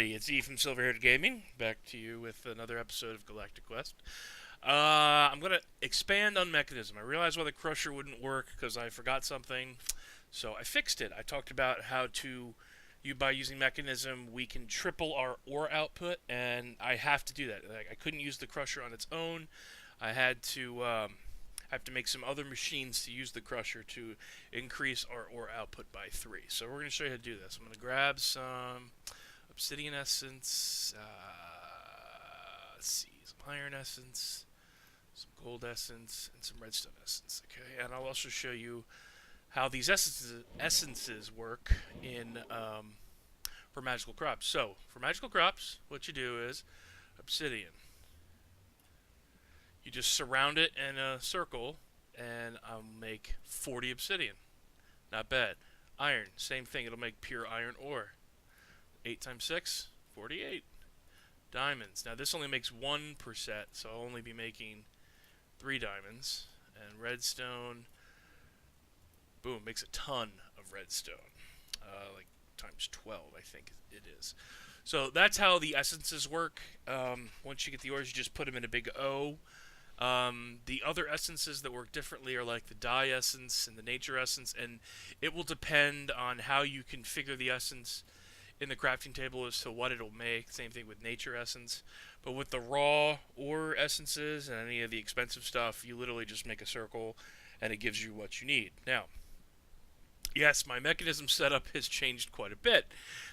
everybody, it's E from Silverhaired Gaming, back to you with another episode of Galactic Quest. I'm going to expand on Mechanism. I realized why the Crusher wouldn't work because I forgot something, so I fixed it. I talked about how by using Mechanism, we can triple our ore output, and I have to do that. I couldn't use the Crusher on its own. I had to make some other machines to use the Crusher to increase our ore output by 3. So we're going to show you how to do this. I'm going to grab some obsidian essence, let's see, some iron essence, some gold essence, and some redstone essence. Okay, and I'll also show you how these essences work in for magical crops. So for magical crops, what you do is obsidian. You just surround it in a circle, and I'll make 40 obsidian. Not bad. Iron, same thing. It'll make pure iron ore. 8 times 6, 48. Diamonds. Now this only makes 1 per set, so I'll only be making 3 diamonds. And redstone, boom, makes a ton of redstone. Like times 12, I think it is. So that's how the essences work. Once you get the ores, you just put them in a big O. The other essences that work differently are like the dye essence and the nature essence, and it will depend on how you configure the essence in the crafting table as to what it'll make. Same thing with nature essence. But with the raw ore essences and any of the expensive stuff, you literally just make a circle and it gives you what you need. Now, yes, my mechanism setup has changed quite a bit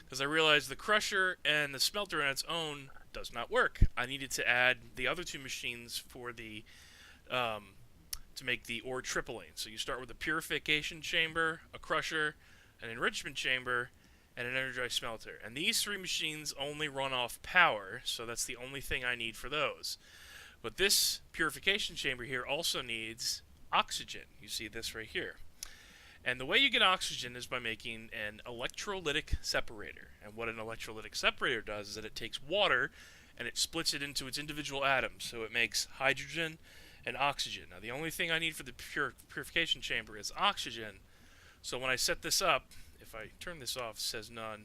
because I realized the crusher and the smelter on its own does not work. I needed to add the other 2 machines for the to make the ore tripling. So you start with a purification chamber, a crusher, an enrichment chamber, and an energized smelter. And these 3 machines only run off power, so that's the only thing I need for those. But this purification chamber here also needs oxygen. You see this right here. And the way you get oxygen is by making an electrolytic separator. And what an electrolytic separator does is that it takes water and it splits it into its individual atoms. So it makes hydrogen and oxygen. Now the only thing I need for the purification chamber is oxygen. So when I set this up, if I turn this off, it says none.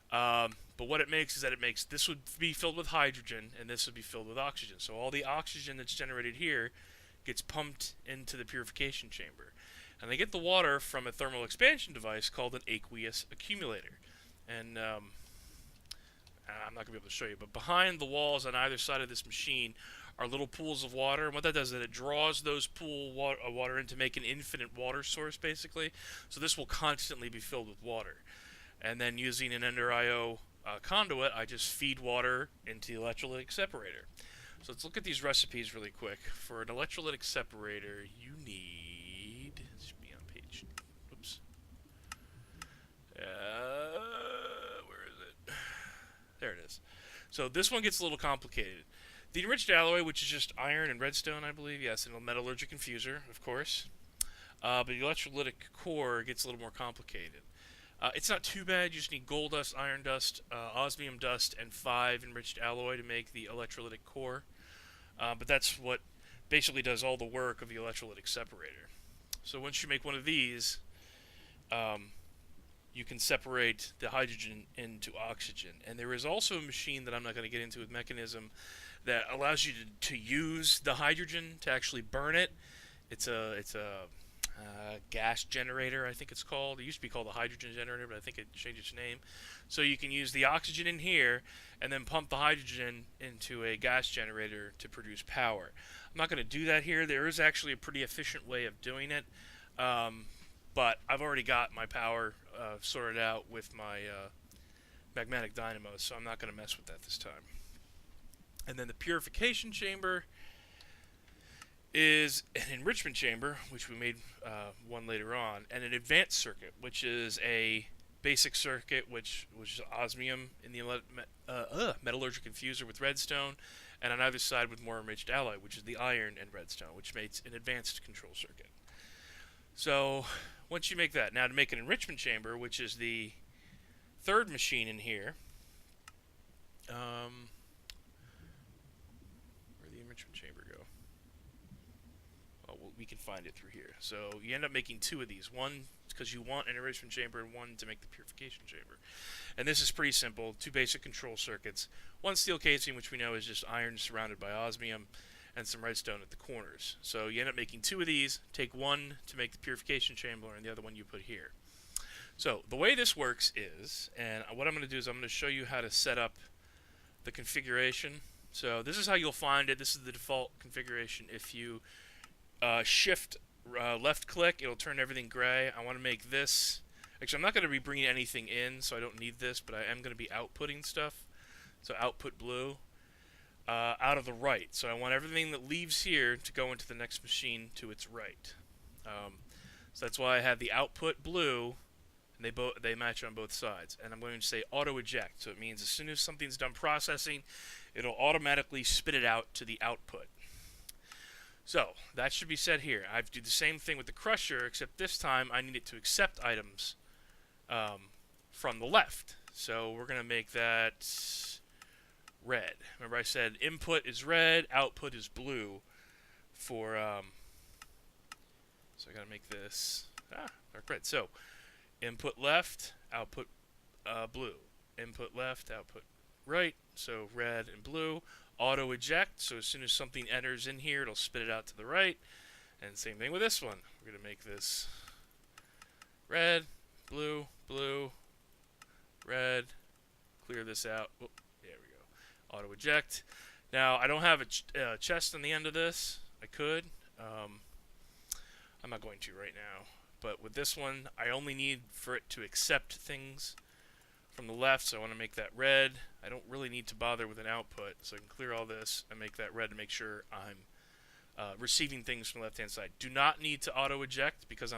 But what it makes is that this would be filled with hydrogen and this would be filled with oxygen. So all the oxygen that's generated here gets pumped into the purification chamber. And they get the water from a thermal expansion device called an aqueous accumulator. And I'm not going to be able to show you, but behind the walls on either side of this machine are little pools of water. And what that does is that it draws those pool water in to make an infinite water source, basically. So this will constantly be filled with water. And then using an Ender IO conduit, I just feed water into the electrolytic separator. So let's look at these recipes really quick. For an electrolytic separator, you need... where is it? There it is. So this one gets a little complicated. The enriched alloy, which is just iron and redstone, I believe, yes, and a metallurgic infuser, of course. But the electrolytic core gets a little more complicated. It's not too bad. You just need gold dust, iron dust, osmium dust, and 5 enriched alloy to make the electrolytic core. But that's what basically does all the work of the electrolytic separator. So once you make one of these, you can separate the hydrogen into oxygen. And there is also a machine that I'm not going to get into with Mechanism that allows you to use the hydrogen to actually burn it. It's a gas generator, I think it's called. It used to be called a hydrogen generator, but I think it changed its name. So you can use the oxygen in here and then pump the hydrogen into a gas generator to produce power. I'm not going to do that here. There is actually a pretty efficient way of doing it. But I've already got my power sorted out with my magmatic dynamo, so I'm not going to mess with that this time. And then the purification chamber is an enrichment chamber, which we made one later on, and an advanced circuit, which is a basic circuit, which is osmium in the metallurgic infuser with redstone, and on either side with more enriched alloy, which is the iron and redstone, which makes an advanced control circuit. So once you make that, now to make an enrichment chamber, which is the 3rd machine in here, where'd the enrichment chamber go? Oh, well, we can find it through here. So you end up making 2 of these. One because you want an enrichment chamber and one to make the purification chamber. And this is pretty simple. Two basic control circuits. One steel casing, which we know is just iron surrounded by osmium, and some redstone at the corners. So you end up making two of these. Take one to make the purification chamber, and the other one you put here. So the way this works is, and what I'm going to do is I'm going to show you how to set up the configuration. So this is how you'll find it. This is the default configuration. If you shift left click, it'll turn everything gray. I want to make this. Actually, I'm not going to be bringing anything in, so I don't need this, but I am going to be outputting stuff. So output blue out of the right. So I want everything that leaves here to go into the next machine to its right. So that's why I have the output blue, and they match on both sides. And I'm going to say auto eject. So it means as soon as something's done processing, it'll automatically spit it out to the output. So that should be set here. I do the same thing with the crusher, except this time I need it to accept items from the left. So we're going to make that red. Remember I said input is red, output is blue for, so I got to make this dark red. So input left, output blue. Input left, output right, so red and blue. Auto eject, so as soon as something enters in here, it'll spit it out to the right. And same thing with this one. We're going to make this red, blue, blue, red. Clear this out. Oh, there we go. Auto eject. Now, I don't have a chest on the end of this. I could. I'm not going to right now. But with this one, I only need for it to accept things from the left, so I want to make that red. I don't really need to bother with an output, so I can clear all this and make that red to make sure I'm receiving things from the left-hand side. Do not need to auto-eject because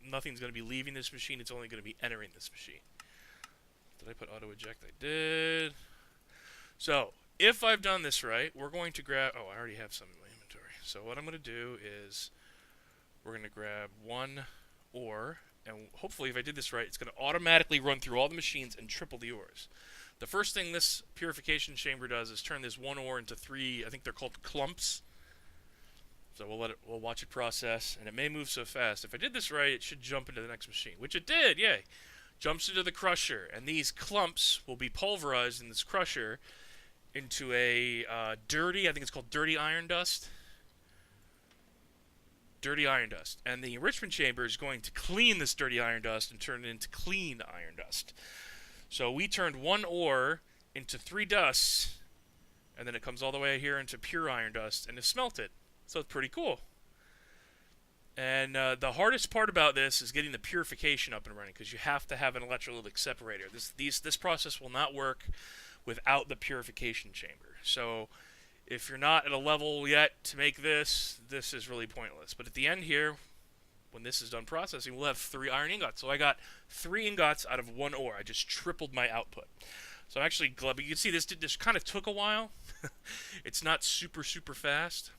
nothing's going to be leaving this machine. It's only going to be entering this machine. Did I put auto-eject? I did. So, if I've done this right, we're going to grab... Oh, I already have some in my inventory. So what I'm going to do is we're going to grab one ore, and hopefully if I did this right, it's going to automatically run through all the machines and triple the ores. The first thing this purification chamber does is turn this one ore into three, I think they're called clumps. So we'll watch it process, and it may move so fast. If I did this right, it should jump into the next machine, which it did, yay. Jumps into the crusher, and these clumps will be pulverized in this crusher into a dirty, I think it's called dirty iron dust. Dirty iron dust. And the enrichment chamber is going to clean this dirty iron dust and turn it into clean iron dust. So we turned one ore into three dusts, and then it comes all the way here into pure iron dust, and it's smelted. So it's pretty cool. And the hardest part about this is getting the purification up and running, because you have to have an electrolytic separator. This process will not work without the purification chamber. So if you're not at a level yet to make this, this is really pointless. But at the end here, when this is done processing, we'll have 3 iron ingots. So I got 3 ingots out of 1 ore. I just tripled my output. So I'm actually glad. But you can see this kind of took a while. It's not super fast.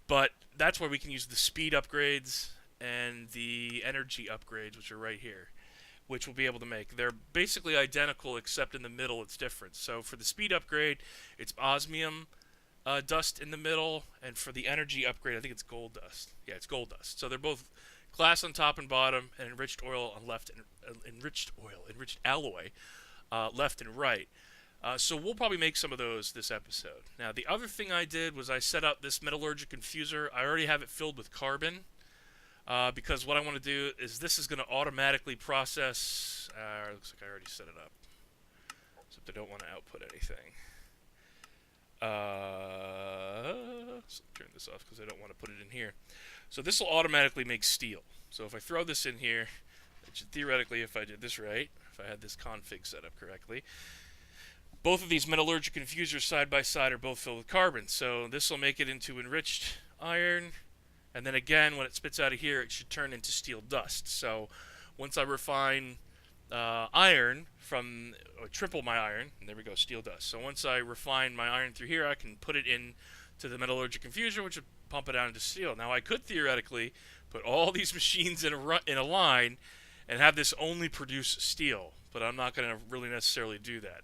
But that's where we can use the speed upgrades and the energy upgrades, which are right here, which we'll be able to make. They're basically identical, except in the middle it's different. So for the speed upgrade, it's osmium dust in the middle, and for the energy upgrade, I think it's gold dust. Yeah, it's gold dust. So they're both glass on top and bottom, and enriched oil on left, and enriched alloy left and right. So we'll probably make some of those this episode. Now, the other thing I did was I set up this metallurgic infuser. I already have it filled with carbon. Because what I want to do is this is going to automatically process. Looks like I already set it up. Except I don't want to output anything. So turn this off because I don't want to put it in here. So this will automatically make steel. So if I throw this in here, it should theoretically, if I did this right, if I had this config set up correctly, both of these metallurgic infusers side by side are both filled with carbon. So this will make it into enriched iron. And then again, when it spits out of here, it should turn into steel dust. So once I refine iron from, or triple my iron, and there we go, steel dust. So once I refine my iron through here, I can put it in to the metallurgic infuser, which would pump it out into steel. Now I could theoretically put all these machines in a line and have this only produce steel, but I'm not going to really necessarily do that.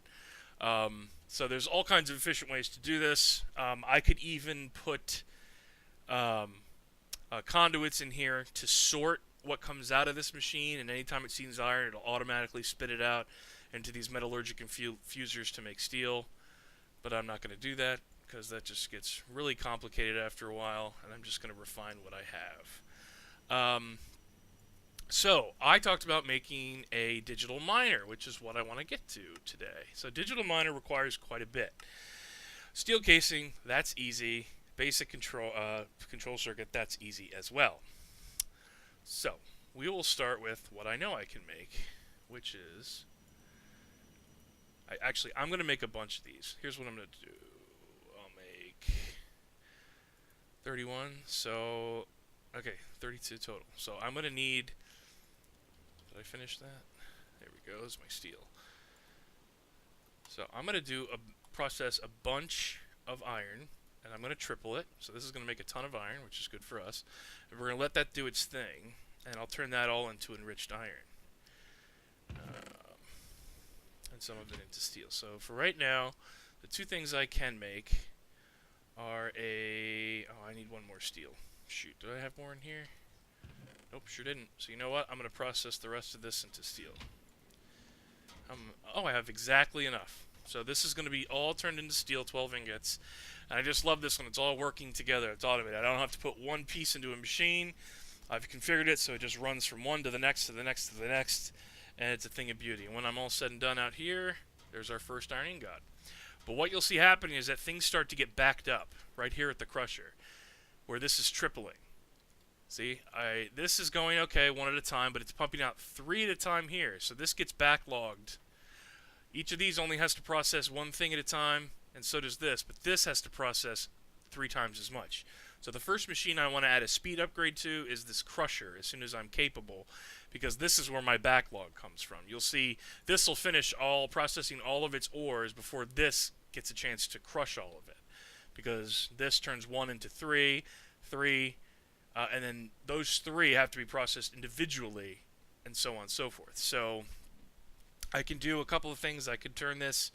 So there's all kinds of efficient ways to do this. I could even put conduits in here to sort what comes out of this machine, and anytime it sees iron, it'll automatically spit it out into these metallurgic infusers to make steel. But I'm not going to do that because that just gets really complicated after a while, and I'm just going to refine what I have. So I talked about making a digital miner, which is what I want to get to today. So digital miner requires quite a bit. Steel casing, that's easy. Basic control circuit, that's easy as well. So we will start with what I know I can make, which is I'm going to make a bunch of these. Here's what I'm going to do. I'll make 31. So okay, 32 total. So I'm going to need. Did I finish that? There we go. There's my steel. So I'm going to process a bunch of iron, and I'm going to triple it. So this is going to make a ton of iron, which is good for us. And we're going to let that do its thing, and I'll turn that all into enriched iron. And some of it into steel. So for right now, the two things I can make are I need one more steel. Shoot, do I have more in here? Nope, sure didn't. So you know what? I'm going to process the rest of this into steel. I have exactly enough. So this is going to be all turned into steel, 12 ingots. And I just love this one. It's all working together. It's automated. I don't have to put one piece into a machine. I've configured it so it just runs from one to the next to the next to the next. And it's a thing of beauty. And when I'm all said and done out here, there's our first iron ingot. But what you'll see happening is that things start to get backed up right here at the crusher, where this is tripling. See, this is going okay one at a time, but it's pumping out 3 at a time here. So this gets backlogged. Each of these only has to process one thing at a time, and so does this. But this has to process 3 times as much. So the first machine I want to add a speed upgrade to is this crusher as soon as I'm capable, because this is where my backlog comes from. You'll see this will finish processing all of its ores before this gets a chance to crush all of it, because this turns 1 into 3, and then those 3 have to be processed individually, and so on and so forth. So I can do a couple of things. I could turn this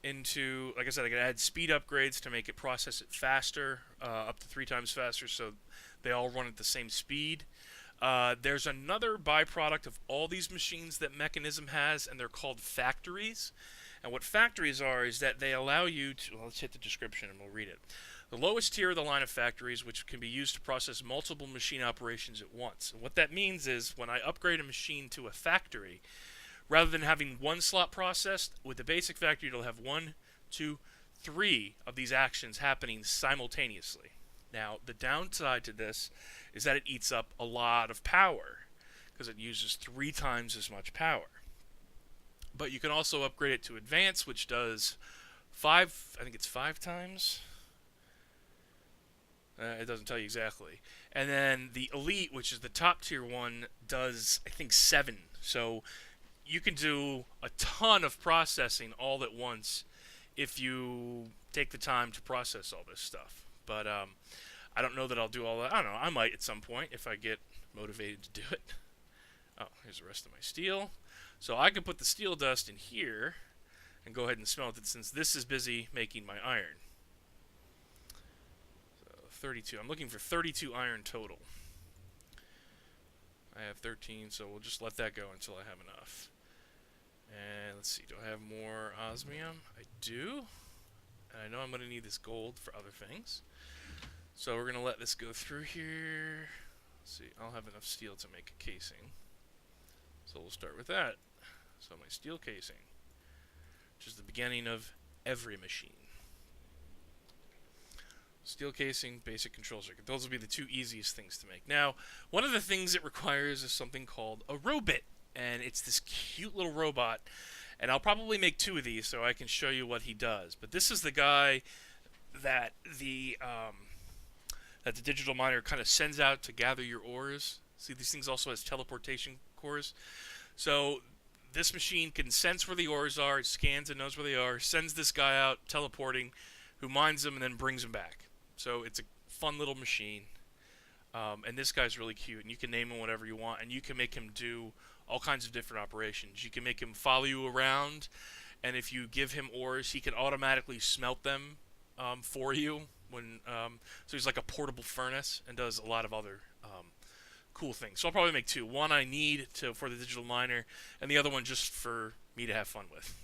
into, like I said, I could add speed upgrades to make it process it faster, up to 3 times faster, so they all run at the same speed. There's another byproduct of all these machines that Mekanism has, and they're called factories. And what factories are is that they allow you to, well, let's hit the description and we'll read it. The lowest tier of the line of factories, which can be used to process multiple machine operations at once. And what that means is when I upgrade a machine to a factory, rather than having one slot processed, with the basic factory it'll have 1, 2, 3 of these actions happening simultaneously. Now, the downside to this is that it eats up a lot of power, because it uses 3 times as much power. But you can also upgrade it to Advanced, which does 5, I think it's 5 times. It doesn't tell you exactly. And then the Elite, which is the top tier one, does, I think, 7. So you can do a ton of processing all at once if you take the time to process all this stuff. But I don't know that I'll do all that. I don't know. I might at some point if I get motivated to do it. Oh, here's the rest of my steel. So I can put the steel dust in here and go ahead and smelt it, since this is busy making my iron. So 32. I'm looking for 32 iron total. I have 13, so we'll just let that go until I have enough. And let's see, do I have more osmium? I do. And I know I'm going to need this gold for other things. So we're going to let this go through here. Let's see, I'll have enough steel to make a casing. So we'll start with that. So my steel casing, which is the beginning of every machine. Steel casing, basic control circuit. Those will be the 2 easiest things to make. Now, one of the things it requires is something called a robot. And it's this cute little robot. And I'll probably make 2 of these so I can show you what he does. But this is the guy that the digital miner kind of sends out to gather your ores. See, these things also has teleportation cores. So this machine can sense where the ores are, it scans and knows where they are, sends this guy out teleporting, who mines them and then brings them back. So it's a fun little machine. And this guy's really cute, and you can name him whatever you want, and you can make him do all kinds of different operations. You can make him follow you around, and if you give him ores, he can automatically smelt them for you So he's like a portable furnace and does a lot of other cool things. So I'll probably make two. One I need for the digital miner, and the other one just for me to have fun with.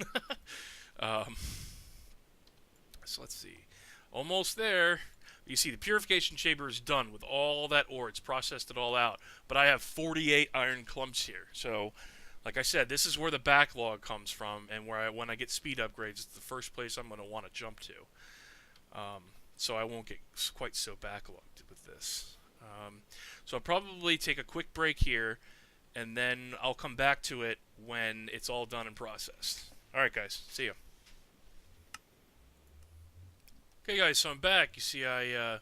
um, so let's see. Almost there. You see the purification chamber is done with all that ore. It's processed it all out. But I have 48 iron clumps here. So, like I said, this is where the backlog comes from, and when I get speed upgrades, it's the first place I'm going to want to jump to. So I won't get quite so backlogged with this. So I'll probably take a quick break here, and then I'll come back to it when it's all done and processed. Alright guys, see ya. Okay guys, so I'm back. You see I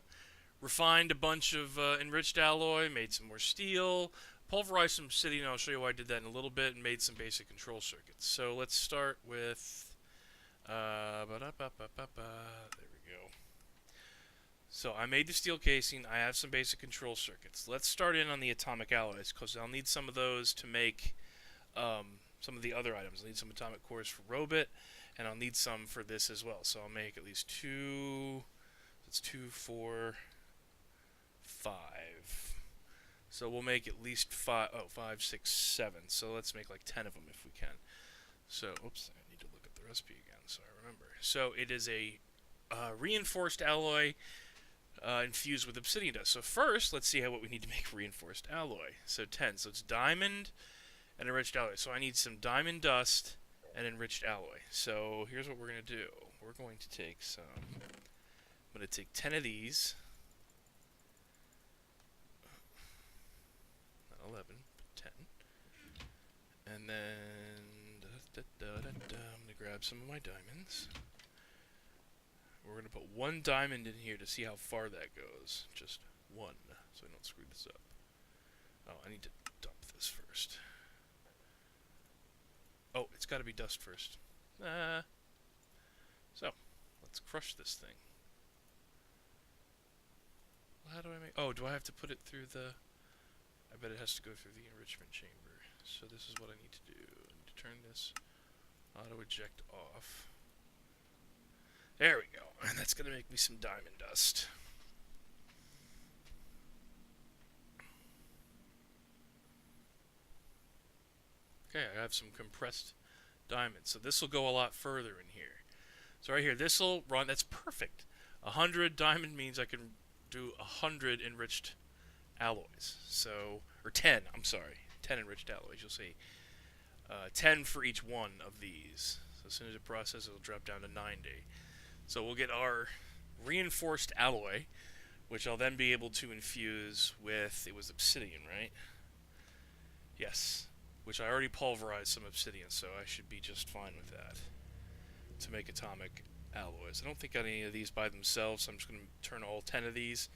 refined a bunch of enriched alloy, made some more steel, pulverized some obsidian. I'll show you why I did that in a little bit, and made some basic control circuits. So let's start with... there we go. So I made the steel casing. I have some basic control circuits. Let's start in on the atomic alloys, because I'll need some of those to make some of the other items. I'll need some atomic cores for Robit, and I'll need some for this as well. So I'll make at least 2. That's 2, 4, 5. So we'll make at least 5, 6, 7. So let's make like 10 of them if we can. So, oops, I need to look at the recipe again so I remember. So it is a reinforced alloy infused with obsidian dust. So first, let's see what we need to make reinforced alloy. So 10. So it's diamond and enriched alloy. So I need some diamond dust and enriched alloy. So here's what we're going to do. We're going to take some... I'm going to take 10 of these. Not 11, but 10. And then... I'm going to grab some of my diamonds. We're going to put 1 diamond in here to see how far that goes. Just 1, so I don't screw this up. Oh, I need to dump this first. Oh, it's got to be dust first. So, let's crush this thing. Well, how do I make... Oh, do I have to put it through the... I bet it has to go through the enrichment chamber. So this is what I need to do. I need to turn this auto eject off. There we go. And that's going to make me some diamond dust. Okay, I have some compressed diamonds. So this will go a lot further in here. So right here, this will run. That's perfect. 100 diamond means I can do 100 enriched alloys. So, or 10, I'm sorry. 10 enriched alloys, you'll see. 10 for each one of these. So as soon as it processes, it'll drop down to 90. So we'll get our reinforced alloy, which I'll then be able to infuse with, it was obsidian, right? Yes. Which I already pulverized some obsidian, so I should be just fine with that to make atomic alloys. I don't think any of these by themselves, so I'm just going to turn all 10 of these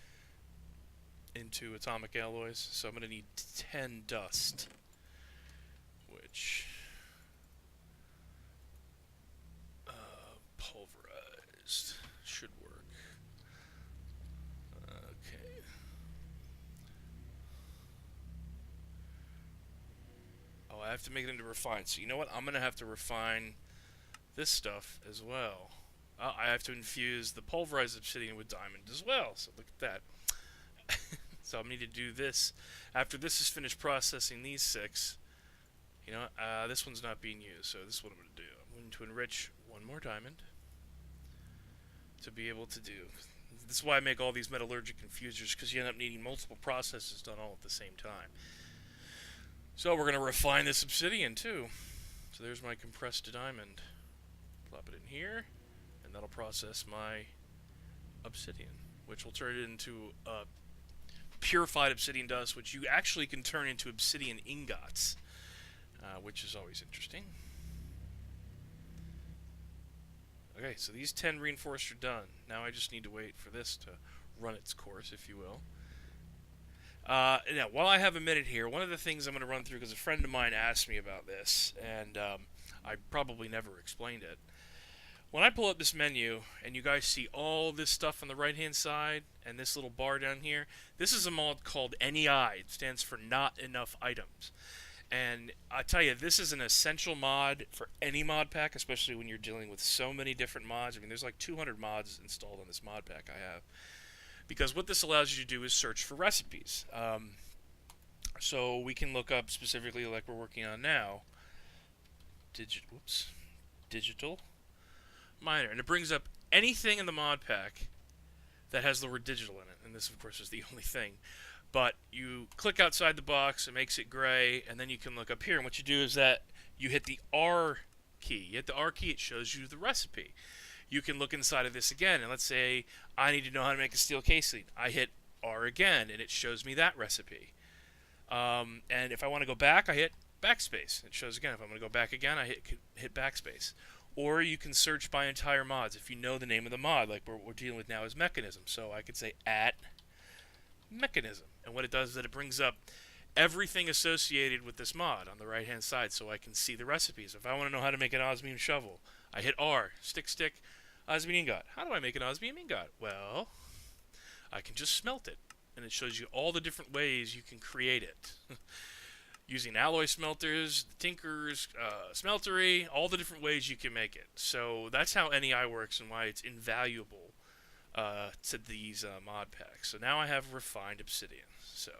into atomic alloys. So I'm going to need 10 dust, which pulverized should work. Okay. Oh, I have to make it into refined. So you know what? I'm going to have to refine this stuff as well. I have to infuse the pulverized obsidian with diamond as well. So look at that. So I need to do this. After this is finished processing these 6, you know, this one's not being used. So this is what I'm going to do. I'm going to enrich 1 more diamond to be able to do. This is why I make all these metallurgic infusers, because you end up needing multiple processes done all at the same time. So we're going to refine this obsidian too. So there's my compressed diamond. Plop it in here, and that'll process my obsidian, which will turn it into purified obsidian dust, which you actually can turn into obsidian ingots, which is always interesting. Okay, so these 10 reinforced are done. Now I just need to wait for this to run its course, if you will. Now, while I have a minute here, one of the things I'm going to run through, because a friend of mine asked me about this, and I probably never explained it. When I pull up this menu, and you guys see all this stuff on the right-hand side, and this little bar down here, this is a mod called NEI. It stands for Not Enough Items. And I tell you, this is an essential mod for any mod pack, especially when you're dealing with so many different mods. I mean, there's like 200 mods installed on this mod pack I have. Because what this allows you to do is search for recipes. So we can look up specifically, like we're working on now, digital miner. And it brings up anything in the mod pack that has the word digital in it. And this, of course, is the only thing. But you click outside the box, it makes it gray, and then you can look up here. And what you do is that you hit the R key. You hit the R key, it shows you the recipe. You can look inside of this again, and let's say I need to know how to make a steel casing. I hit R again, and it shows me that recipe. And if I want to go back, I hit backspace. It shows again. If I'm going to go back again, I hit backspace. Or you can search by entire mods if you know the name of the mod, like what we're dealing with now is Mekanism. So I could say at Mekanism. And what it does is that it brings up everything associated with this mod on the right hand side so I can see the recipes. If I want to know how to make an osmium shovel, I hit R, stick, osmium ingot. How do I make an osmium ingot? Well, I can just smelt it. And it shows you all the different ways you can create it. Using alloy smelters, tinkers, smeltery, all the different ways you can make it. So that's how NEI works and why it's invaluable to these mod packs. So now I have refined obsidian. So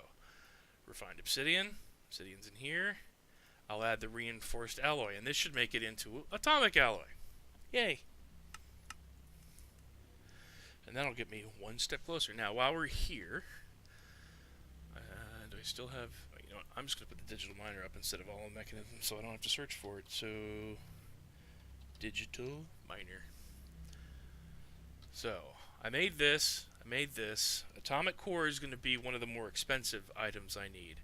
refined obsidian's in here. I'll add the reinforced alloy, and this should make it into atomic alloy. Yay! And that'll get me one step closer. Now, while we're here, do I still have? You know what? I'm just gonna put the digital miner up instead of all the mechanisms, so I don't have to search for it. So, digital miner. So I made this. Atomic core is going to be one of the more expensive items I need.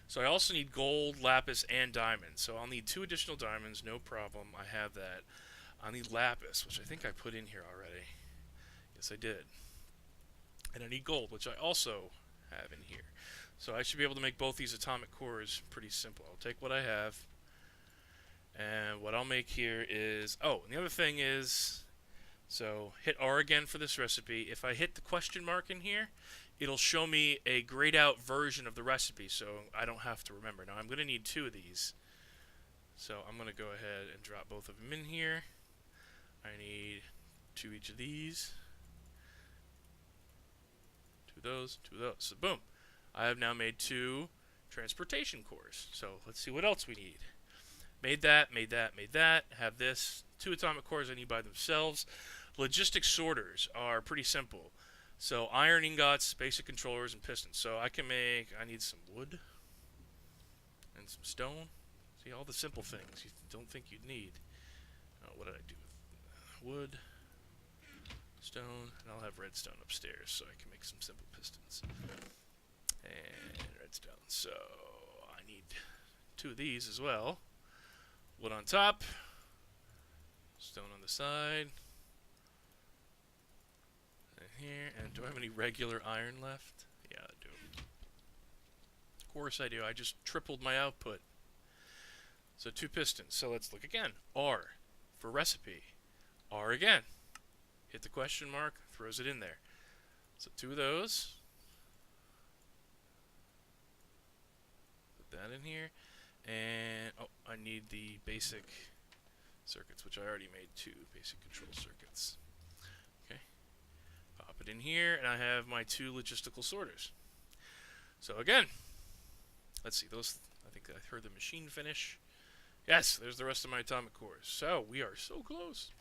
So I also need gold, lapis, and diamond. So I'll need 2 additional diamonds, no problem. I have that. I'll need lapis, which I think I put in here already. Yes, I did. And I need gold, which I also have in here. So I should be able to make both these atomic cores pretty simple. I'll take what I have, and what I'll make here is... Oh, and the other thing is... So hit R again for this recipe. If I hit the question mark in here, it'll show me a grayed out version of the recipe, so I don't have to remember. Now I'm going to need 2 of these. So I'm going to go ahead and drop both of them in here. I need 2 each of these. 2 of those, 2 of those. So boom. I have now made 2 transportation cores. So let's see what else we need. Made that. Have this. 2 atomic cores I need by themselves. Logistic sorters are pretty simple. So iron ingots, basic controllers, and pistons. So I need some wood and some stone. See, all the simple things you don't think you'd need. What did I do with wood, stone, and I'll have redstone upstairs so I can make some simple pistons. And redstone. So I need 2 of these as well. Wood on top, stone on the side, and here. And do I have any regular iron left? Yeah, I do. Of course I do. I just tripled my output. So 2 pistons. So let's look again. R for recipe. R again. Hit the question mark, throws it in there. So 2 of those. Put that in here. And, oh, I need the basic circuits, which I already made 2 basic control circuits. Okay. Pop it in here, and I have my 2 logistical sorters. So again, let's see, those, I think I heard the machine finish. Yes, there's the rest of my atomic cores. So, we are so close.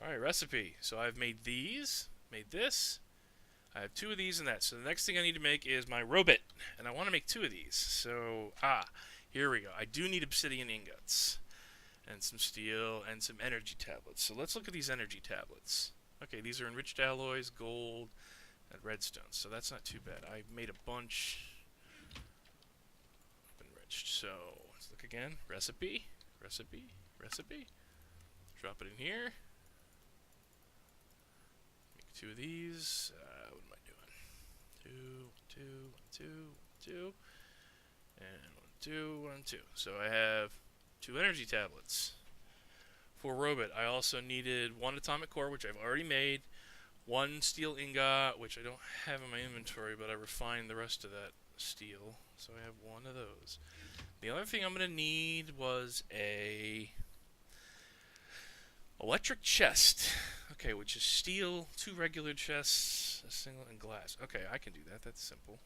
Alright, recipe. So I've made these, made this. I have 2 of these and that. So the next thing I need to make is my robot. And I want to make 2 of these. So, here we go. I do need obsidian ingots. And some steel and some energy tablets. So let's look at these energy tablets. Okay, these are enriched alloys, gold, and redstone. So that's not too bad. I made a bunch of enriched. So let's look again. Recipe. Drop it in here. 2 of these. What am I doing? 2, and 1, 2. So I have 2 energy tablets. For robot, I also needed 1 atomic core, which I've already made, 1 steel ingot, which I don't have in my inventory, but I refined the rest of that steel, so I have one of those. The other thing I'm going to need was a electric chest. Okay, which is steel, 2 regular chests, a single, and glass. Okay, I can do that. That's simple.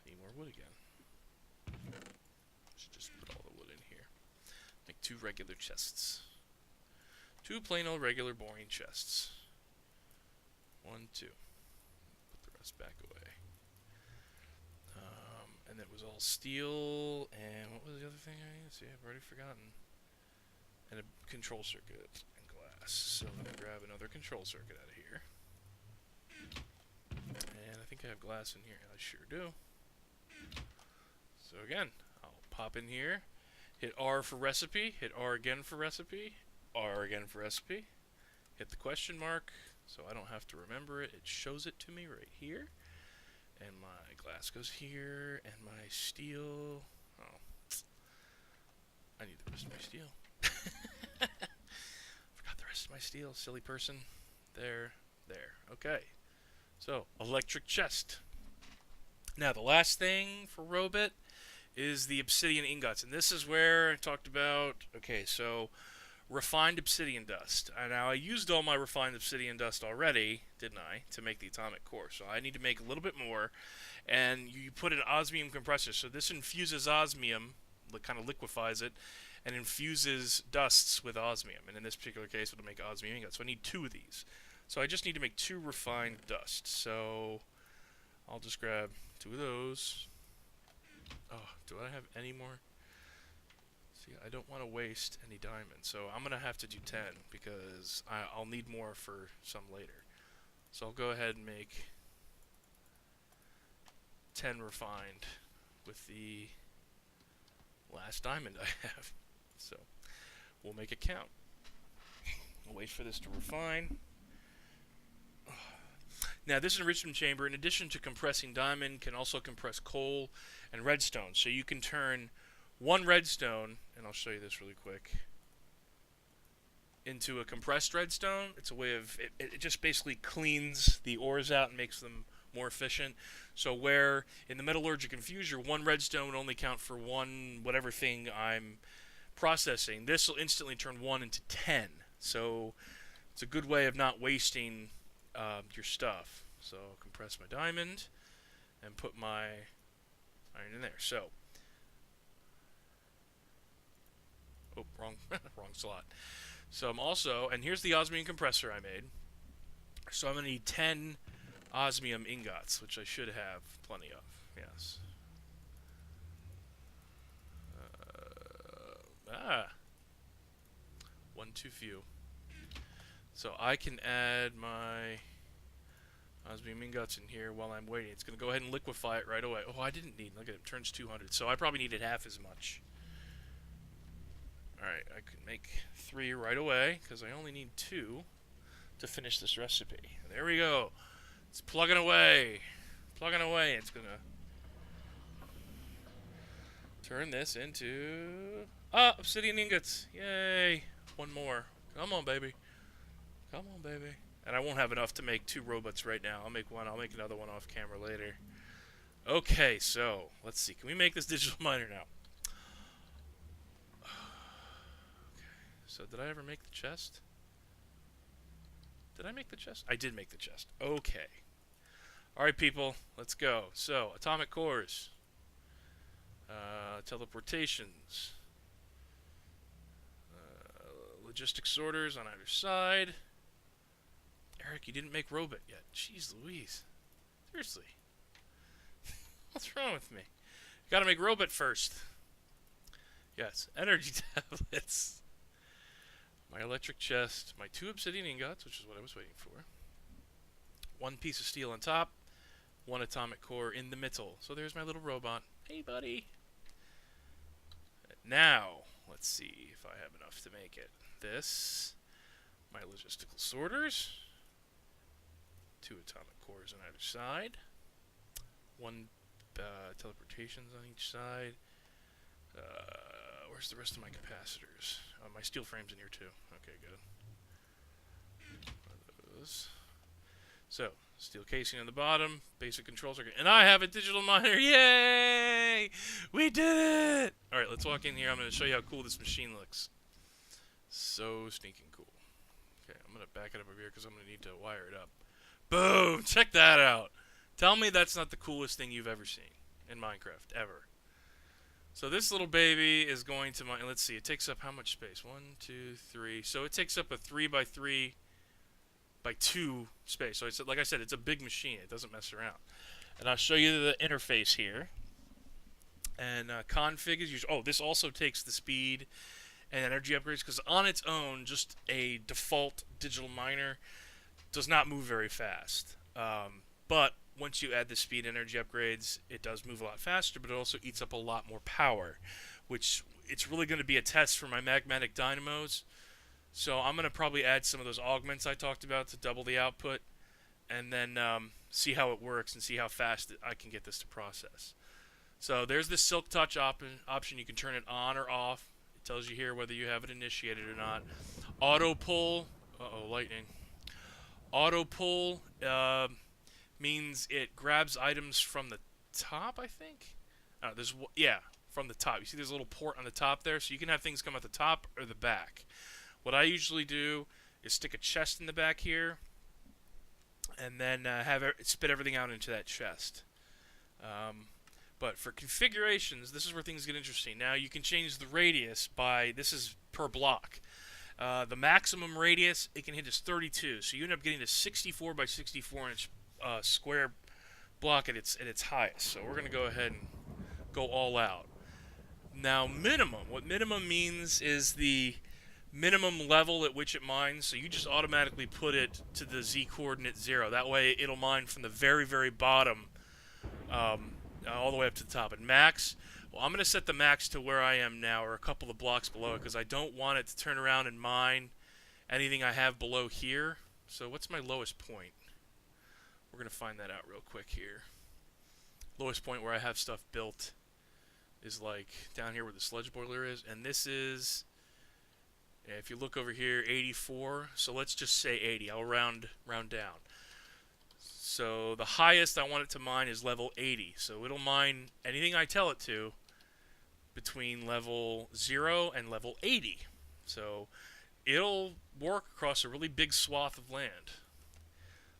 I need more wood again. Should just put all the wood in here. Make 2 regular chests. 2 plain old regular boring chests. 1, 2. Put the rest back away. And it was all steel, and what was the other thing I needed? See, I've already forgotten. And a control circuit and glass. So let me grab another control circuit out of here. And I think I have glass in here. I sure do. So again, I'll pop in here, hit R for recipe, hit R again for recipe, R again for recipe, hit the question mark, so I don't have to remember it. It shows it to me right here. And my glass goes here, and my steel... Oh. I need the rest of my steel. Forgot the rest of my steel, silly person. There. Okay. So, electric chest. Now, the last thing for Robit is the obsidian ingots. And this is where I talked about... Okay, so... refined obsidian dust. Now, I used all my refined obsidian dust already, didn't I, to make the atomic core. So I need to make a little bit more. And you put an osmium compressor. So this infuses osmium, kind of liquefies it, and infuses dusts with osmium. And in this particular case, it'll make osmium ingots. So I need 2 of these. So I just need to make 2 refined dust. So I'll just grab 2 of those. Oh, do I have any more? See, I don't want to waste any diamonds, so I'm going to have to do 10 because I'll need more for some later. So I'll go ahead and make 10 refined with the last diamond I have. So we'll make it count. We'll wait for this to refine. Now, this enrichment chamber, in addition to compressing diamond, can also compress coal and redstone. So you can turn 1 redstone, and I'll show you this really quick, into a compressed redstone. It's a way of, it just basically cleans the ores out and makes them more efficient. So where in the metallurgic infuser, 1 redstone would only count for 1 whatever thing I'm processing, this will instantly turn 1 into 10. So it's a good way of not wasting your stuff. So I'll compress my diamond and put my iron in there. So, oh, wrong slot. So I'm also, and here's the osmium compressor I made. So I'm going to need 10 osmium ingots, which I should have plenty of. Yes. One too few. So I can add my osmium ingots in here while I'm waiting. It's going to go ahead and liquefy it right away. Oh, I didn't need, look at it, it turns 200. So I probably needed half as much. Alright, I can make 3 right away, because I only need 2 to finish this recipe. There we go. It's plugging away. Plugging away. It's going to turn this into... obsidian ingots. Yay. 1 more. Come on, baby. Come on, baby. And I won't have enough to make 2 robots right now. I'll make 1. I'll make another one off camera later. Okay, so let's see. Can we make this digital miner now? So did I ever make the chest? Did I make the chest? I did make the chest. Okay. Alright, people. Let's go. So, atomic cores. Teleportations. Logistic sorters on either side. Eric, you didn't make robot yet. Jeez Louise. Seriously. What's wrong with me? Gotta make robot first. Yes, energy tablets. My electric chest, my 2 obsidian ingots, which is what I was waiting for. 1 piece of steel on top, 1 atomic core in the middle. So there's my little robot. Hey, buddy. Now, let's see if I have enough to make it. This, my logistical sorters, 2 atomic cores on either side, 1 teleportations on each side. Where's the rest of my capacitors? My steel frame's in here too. Okay, good. One of those. So, Steel casing on the bottom, basic control circuit, and I have a digital miner. Yay! We did it! All right, let's walk in here. I'm going to show you how cool this machine looks. So sneaking cool. Okay, I'm going to back it up over here because I'm going to need to wire it up. Boom! Check that out. Tell me that's not the coolest thing you've ever seen in Minecraft, ever. So this little baby is going to mine. Let's see, it takes up how much space? 1, 2, 3. So it takes up a 3 by 3 by 2 space. So it's, like I said, it's a big machine. It doesn't mess around. And I'll show you the interface here. And config is usual. Oh, this also takes the speed and energy upgrades, because on its own, just a default digital miner does not move very fast. But once you add the speed energy upgrades, it does move a lot faster, but it also eats up a lot more power, which it's really going to be a test for my magmatic dynamos. So I'm going to probably add some of those augments I talked about to double the output, and then see how it works and see how fast I can get this to process. So there's the Silk Touch option. You can turn it on or off. It tells you here whether you have it initiated or not. Auto pull. Uh-oh, lightning. Auto pull means it grabs items from the top, I think. Yeah, from the top. You see there's a little port on the top there, so you can have things come out the top or the back. What I usually do is stick a chest in the back here, and then have it spit everything out into that chest. But for configurations, this is where things get interesting. Now you can change the radius by, this is per block. The maximum radius it can hit is 32, so you end up getting a 64 by 64 inch square block at its highest. So we're going to go ahead and go all out. Now minimum, what minimum means is the minimum level at which it mines, so you just automatically put it to the Z coordinate 0. That way it'll mine from the very, very bottom all the way up to the top. And max, well, I'm going to set the max to where I am now, or a couple of blocks below it, because I don't want it to turn around and mine anything I have below here. So what's my lowest point? We're going to find that out real quick here. Lowest point where I have stuff built is like down here where the sludge boiler is, and this is, if you look over here, 84. So let's just say 80. I'll round down. So the highest I want it to mine is level 80. So it'll mine anything I tell it to between level 0 and level 80. So it'll work across a really big swath of land.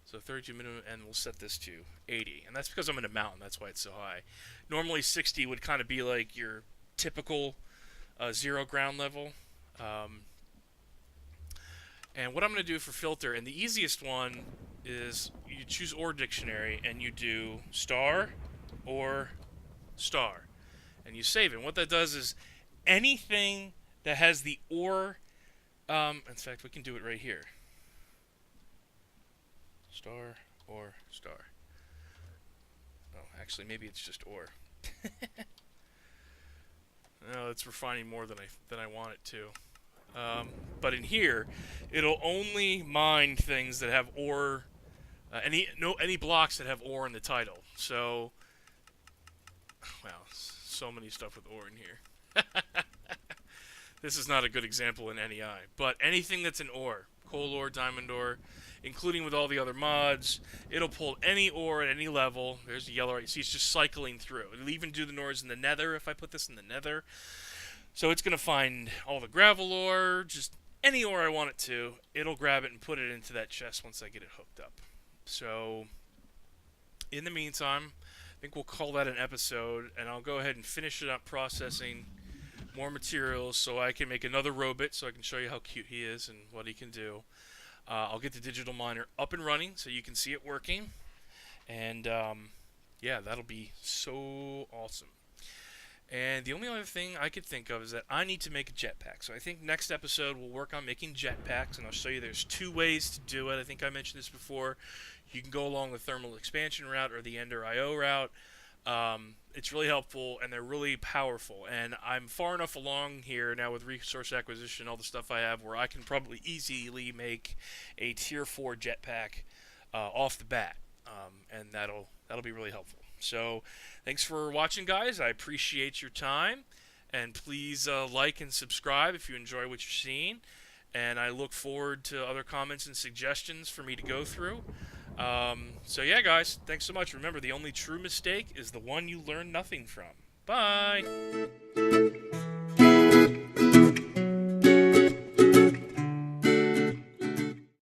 So 32 minimum, and we'll set this to 80. And that's because I'm in a mountain. That's why it's so high. Normally 60 would kind of be like your typical 0 ground level. And what I'm going to do for filter, and the easiest one is you choose OR dictionary and you do star or star, and you save it. And what that does is anything that has the OR, in fact, we can do it right here. Star or star. Oh, actually, maybe it's just OR. No, it's refining more than I want it to. But in here, it'll only mine things that have OR, any blocks that have OR in the title. So, wow, so many stuff with OR in here. This is not a good example in NEI, but anything that's an OR, coal ore, diamond ore, including with all the other mods, it'll pull any ore at any level. There's the yellow, you see it's just cycling through. It'll even do the ores in the nether if I put this in the nether. So it's going to find all the gravel ore, just any ore I want it to. It'll grab it and put it into that chest once I get it hooked up. So in the meantime, I think we'll call that an episode, and I'll go ahead and finish it up processing more materials so I can make another robot so I can show you how cute he is and what he can do. I'll get the digital miner up and running so you can see it working. And yeah, that'll be so awesome. And the only other thing I could think of is that I need to make a jetpack. So I think next episode we'll work on making jetpacks, and I'll show you there's 2 ways to do it. I think I mentioned this before. You can go along the thermal expansion route or the Ender IO route. It's really helpful, and they're really powerful. And I'm far enough along here now with resource acquisition, all the stuff I have, where I can probably easily make a tier 4 jetpack off the bat, and that'll be really helpful. So thanks for watching, guys. I appreciate your time, and please like and subscribe if you enjoy what you're seeing. And I look forward to other comments and suggestions for me to go through. So yeah, guys, thanks so much. Remember, the only true mistake is the one you learn nothing from. Bye.